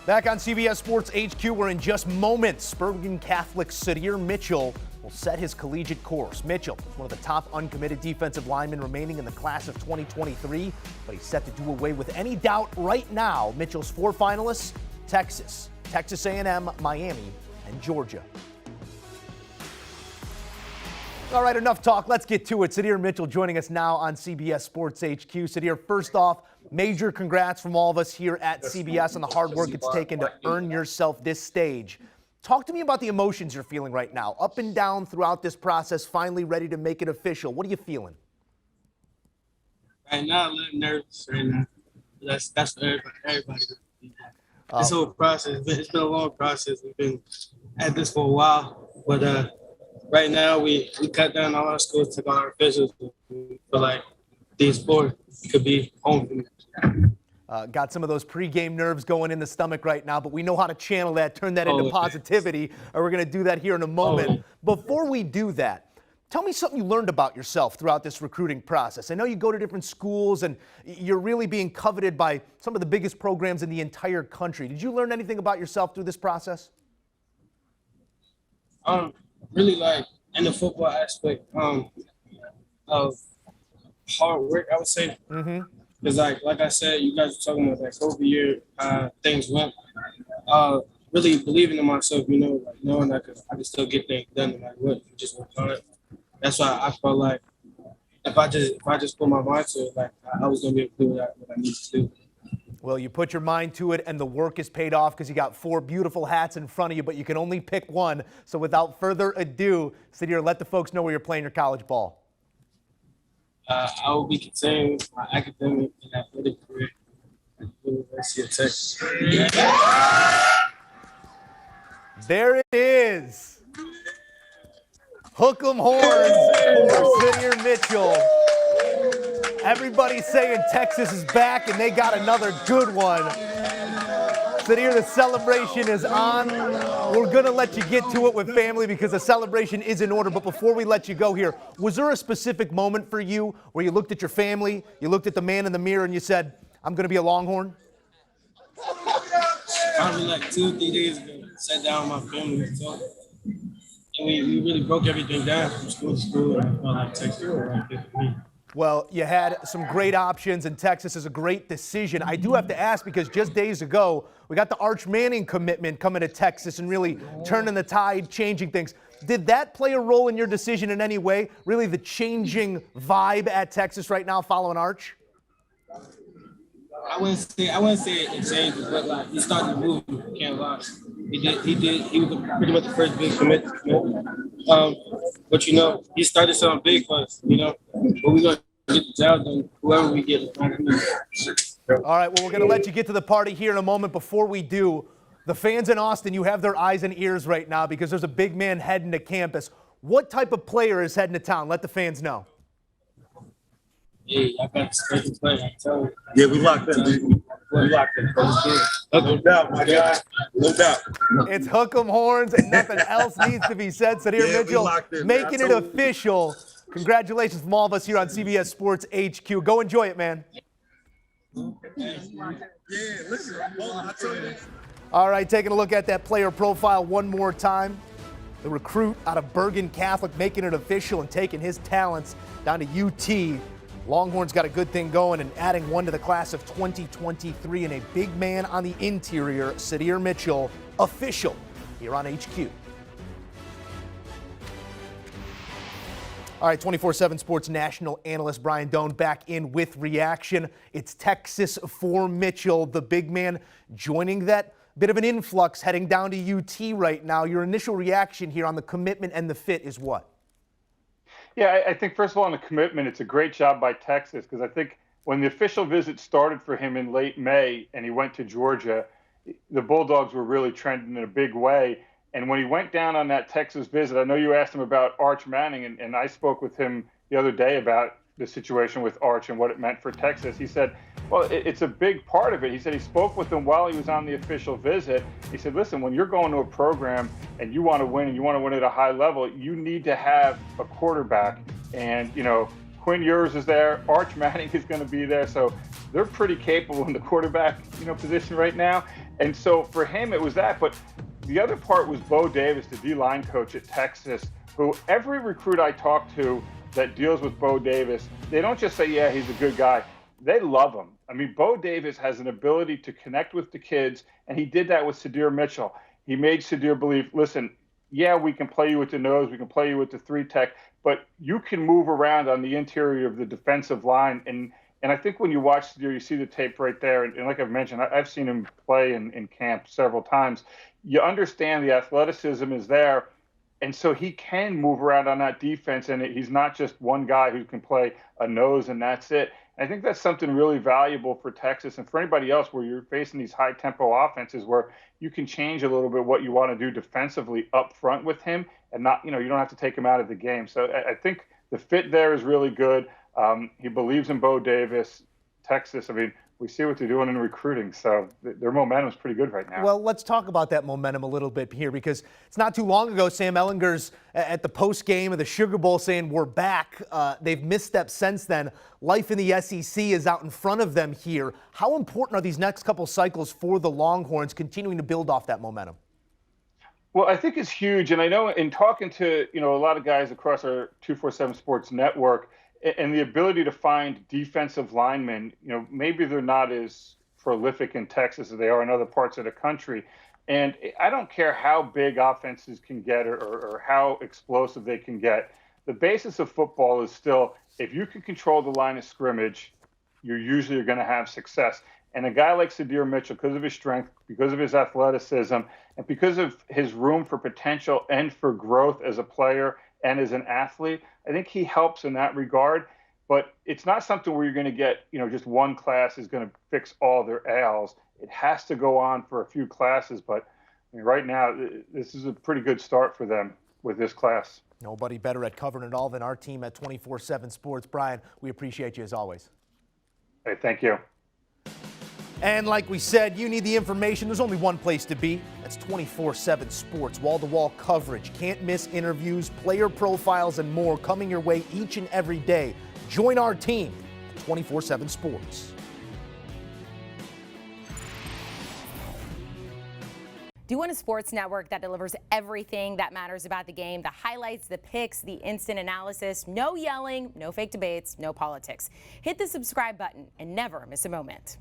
Back on CBS Sports HQ, where in just moments, Bergen Catholic Sydir Mitchell will set his collegiate course. Mitchell is one of the top uncommitted defensive linemen remaining in the class of 2023, but he's set to do away with any doubt right now. Mitchell's 4 finalists: Texas, Texas A&M, Miami, and Georgia. All right, enough talk. Let's get to it. Sydir Mitchell joining us now on CBS Sports HQ. Sydir, first off, major congrats from all of us here at CBS on the hard work it's taken to earn yourself this stage. Talk to me about the emotions you're feeling right now, up and down throughout this process, finally ready to make it official. What are you feeling? Right now, a little nervous right now. That's for everybody. This whole process, it's been a long process. We've been at this for a while, but right now we cut down all our schools, took all our officials. We feel like these 4 could be home for me. Got some of those pregame nerves going in the stomach right now, but we know how to channel that, turn that into positivity, and we're going to do that here in a moment. Before we do that, tell me something you learned about yourself throughout this recruiting process. I know you go to different schools, and you're really being coveted by some of the biggest programs in the entire country. Did you learn anything about yourself through this process? Really like in the football aspect of hard work, I would say. Because like I said, you guys were talking about that COVID year, things went. Really believing in myself, like knowing I could still get things done no matter what, just work on it. That's why I felt like if I just put my mind to it, like I was gonna be able to do what I need to do. Well, you put your mind to it, and the work is paid off because you got 4 beautiful hats in front of you, but you can only pick one. So without further ado, Sydir, let the folks know where you're playing your college ball. I will be continuing with my academic and athletic career at the University of Texas. There it is. Hook 'em horns for Sydir Mitchell. Everybody's saying Texas is back, and they got another good one. Sydir, the celebration is on. We're going to let you get to it with family because the celebration is in order. But before we let you go here, was there a specific moment for you where you looked at your family, you looked at the man in the mirror, and you said, I'm going to be a Longhorn? Probably like 2 or 3 days ago, sat down with my family and talked. And we really broke everything down from school to school. And I felt like Texas was right there for me. Well, you had some great options, and Texas is a great decision. I do have to ask, because just days ago, we got the Arch Manning commitment coming to Texas and really turning the tide, changing things. Did that play a role in your decision in any way? Really the changing vibe at Texas right now following Arch? I wouldn't say it changed, but like he started to move. Can't lie. He was pretty much the first big commit. But he started something big for us. But we're gonna get the job done. Whoever we get. All right. Well, we're gonna let you get to the party here in a moment. Before we do, the fans in Austin, you have their eyes and ears right now because there's a big man heading to campus. What type of player is heading to town? Let the fans know. Yeah, I got the special player. I'm telling you. Yeah, we locked in, baby. We locked in. No doubt, my guy. No doubt. It's hook 'em horns and nothing else needs to be said. Sydir Mitchell making it official. Congratulations from all of us here on CBS Sports HQ. Go enjoy it, man. Yeah, listen. I tell you. All right, taking a look at that player profile one more time. The recruit out of Bergen Catholic making it official and taking his talents down to UT. Longhorns got a good thing going and adding one to the class of 2023, and a big man on the interior, Sydir Mitchell, official here on HQ. All right, 24/7 Sports national analyst Brian Doan back in with reaction. It's Texas for Mitchell, the big man joining that bit of an influx heading down to UT right now. Your initial reaction here on the commitment and the fit is what? Yeah, I think, first of all, on the commitment, it's a great job by Texas, because I think when the official visit started for him in late May and he went to Georgia, the Bulldogs were really trending in a big way. And when he went down on that Texas visit, I know you asked him about Arch Manning, and I spoke with him the other day about the situation with Arch and what it meant for Texas. He said, well, it's a big part of it. He said he spoke with him while he was on the official visit. He said, listen, when you're going to a program and you want to win, and you want to win at a high level, you need to have a quarterback. And, Quinn Ewers is there. Arch Manning is going to be there. So they're pretty capable in the quarterback, position right now. And so for him, it was that. But the other part was Bo Davis, the D-line coach at Texas, who every recruit I talk to that deals with Bo Davis, they don't just say, yeah, he's a good guy. They love him. I mean, Bo Davis has an ability to connect with the kids, and he did that with Sydir Mitchell. He made Sydir believe, listen, yeah, we can play you with the nose, we can play you with the 3-tech, but you can move around on the interior of the defensive line. And I think when you watch Sydir, you see the tape right there. And like I've mentioned, I've seen him play in camp several times. You understand the athleticism is there. And so he can move around on that defense. And he's not just one guy who can play a nose and that's it. And I think that's something really valuable for Texas and for anybody else where you're facing these high tempo offenses where you can change a little bit what you want to do defensively up front with him and not, you don't have to take him out of the game. So I think the fit there is really good. He believes in Bo Davis. Texas, I mean, we see what they're doing in recruiting, so their momentum is pretty good right now. Well, let's talk about that momentum a little bit here, because it's not too long ago Sam Ehlinger's at the post game of the Sugar Bowl saying we're back. They've misstepped since then. Life in the SEC is out in front of them here. How important are these next couple cycles for the Longhorns continuing to build off that momentum? Well, I think it's huge, and I know in talking to a lot of guys across our 247 Sports network, and the ability to find defensive linemen, maybe they're not as prolific in Texas as they are in other parts of the country. And I don't care how big offenses can get or how explosive they can get. The basis of football is still, if you can control the line of scrimmage, you're usually going to have success. And a guy like Sydir Mitchell, because of his strength, because of his athleticism, and because of his room for potential and for growth as a player and as an athlete, I think he helps in that regard. But it's not something where you're going to get, just one class is going to fix all their ails. It has to go on for a few classes. But I mean, right now, this is a pretty good start for them with this class. Nobody better at covering it all than our team at 24/7 Sports. Brian, we appreciate you as always. Hey, thank you. And like we said, you need the information. There's only one place to be. That's 24/7 Sports. Wall-to-wall coverage. Can't miss interviews, player profiles, and more coming your way each and every day. Join our team at 24/7 Sports. Do you want a sports network that delivers everything that matters about the game? The highlights, the picks, the instant analysis, no yelling, no fake debates, no politics. Hit the subscribe button and never miss a moment.